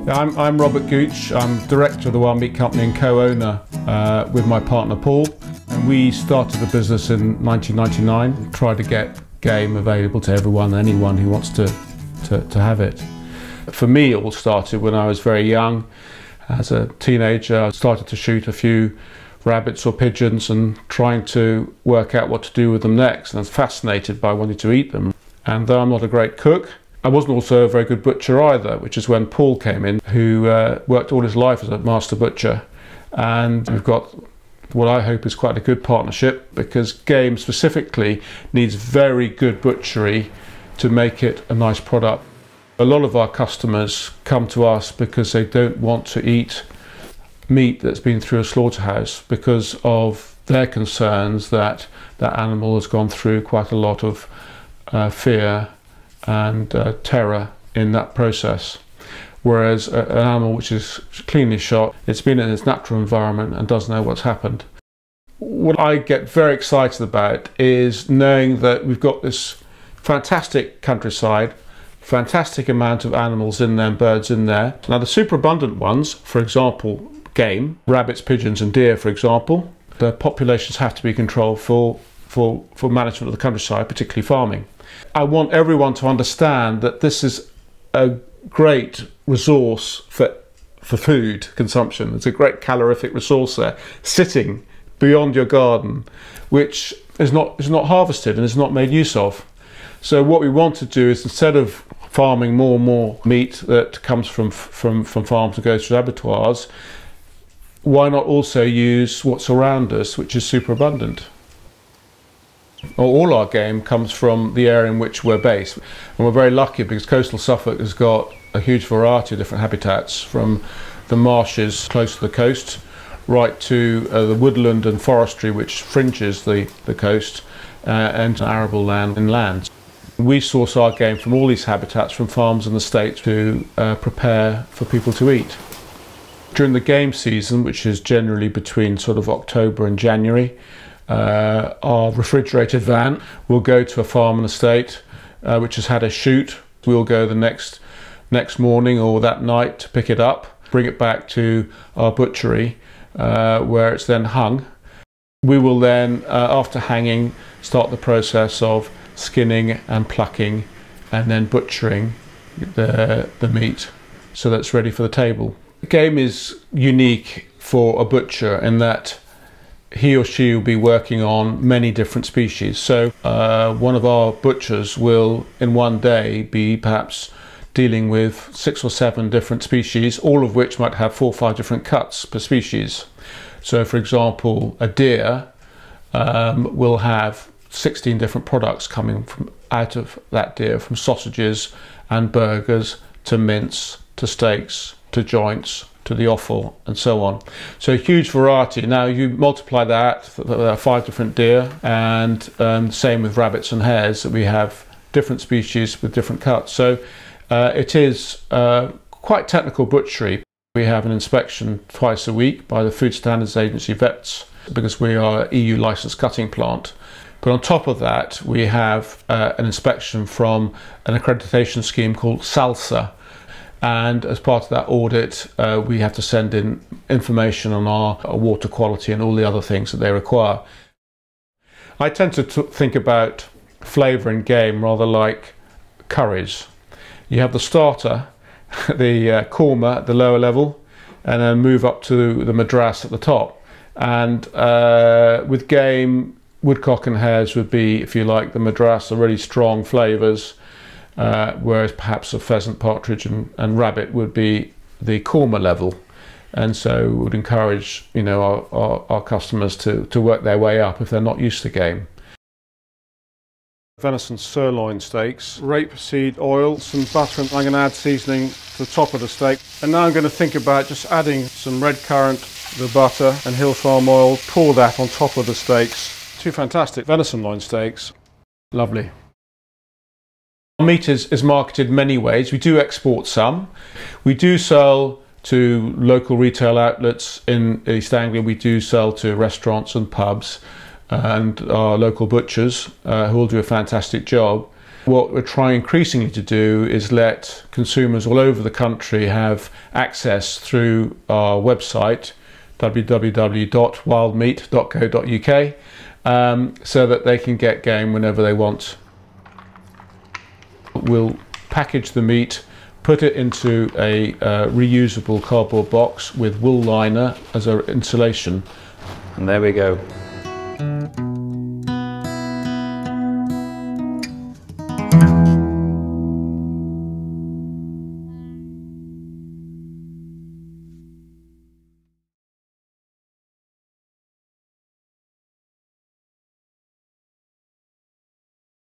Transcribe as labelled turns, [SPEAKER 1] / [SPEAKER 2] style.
[SPEAKER 1] I'm Robert Gooch. I'm director of the Wild Meat Company and co-owner with my partner Paul. And we started the business in 1999, tried to get game available to everyone, anyone who wants to have it. For me, it all started when I was very young. As a teenager, I started to shoot a few rabbits or pigeons and trying to work out what to do with them next. And I was fascinated by wanting to eat them. And though I'm not a great cook, I wasn't also a very good butcher either, which is when Paul came in, who worked all his life as a master butcher. And we've got what I hope is quite a good partnership, because game specifically needs very good butchery to make it a nice product. A lot of our customers come to us because they don't want to eat meat that's been through a slaughterhouse because of their concerns that that animal has gone through quite a lot of fear and terror in that process. Whereas an animal which is cleanly shot, it's been in its natural environment and doesn't know what's happened. What I get very excited about is knowing that we've got this fantastic countryside, fantastic amount of animals in there and birds in there. Now the super abundant ones, for example, game, rabbits, pigeons and deer, for example, the populations have to be controlled for management of the countryside, particularly farming. I want everyone to understand that this is a great resource for food consumption. It's a great calorific resource there, sitting beyond your garden, which is not harvested and is not made use of. So what we want to do is, instead of farming more and more meat that comes from farms and goes to abattoirs, why not also use what's around us, which is super abundant? All our game comes from the area in which we're based, and we're very lucky because coastal Suffolk has got a huge variety of different habitats, from the marshes close to the coast right to the woodland and forestry which fringes the coast, and arable land inland. We source our game from all these habitats, from farms in the States, to prepare for people to eat. During the game season, which is generally between sort of October and January, our refrigerated van will go to a farm and estate which has had a shoot. We'll go the next morning or that night to pick it up, bring it back to our butchery where it's then hung. We will then, after hanging, start the process of skinning and plucking and then butchering the meat so that it's ready for the table. Game is unique for a butcher in that he or she will be working on many different species. So one of our butchers will in one day be perhaps dealing with 6 or 7 different species, all of which might have 4 or 5 different cuts per species. So for example, a deer will have 16 different products coming out of that deer, from sausages and burgers to mince to steaks to joints to the offal and so on. So a huge variety. Now you multiply that, 5 different deer, and same with rabbits and hares, that we have different species with different cuts. So it is quite technical butchery. We have an inspection twice a week by the Food Standards Agency vets, because we are an EU licensed cutting plant. But on top of that, we have an inspection from an accreditation scheme called SALSA. And as part of that audit, we have to send in information on our water quality and all the other things that they require. I tend to think about flavour in game rather like curries. You have the starter, the korma at the lower level, and then move up to the madras at the top. And with game, woodcock and hares would be, if you like, the madras, are really strong flavours. Whereas perhaps a pheasant, partridge and rabbit would be the korma level, and so we would encourage, you know, our customers to work their way up if they're not used to game. Venison sirloin steaks, rapeseed oil, some butter, and I'm going to add seasoning to the top of the steak. And now I'm going to think about just adding some red currant, the butter and hill farm oil, pour that on top of the steaks. 2 fantastic venison loin steaks. Lovely. Meat is marketed many ways. We do export some. We do sell to local retail outlets in East Anglia. We do sell to restaurants and pubs and our local butchers who will do a fantastic job. What we're trying increasingly to do is let consumers all over the country have access through our website, www.wildmeat.co.uk, so that they can get game whenever they want. We'll package the meat, put it into a reusable cardboard box with wool liner as our insulation.
[SPEAKER 2] And there we go.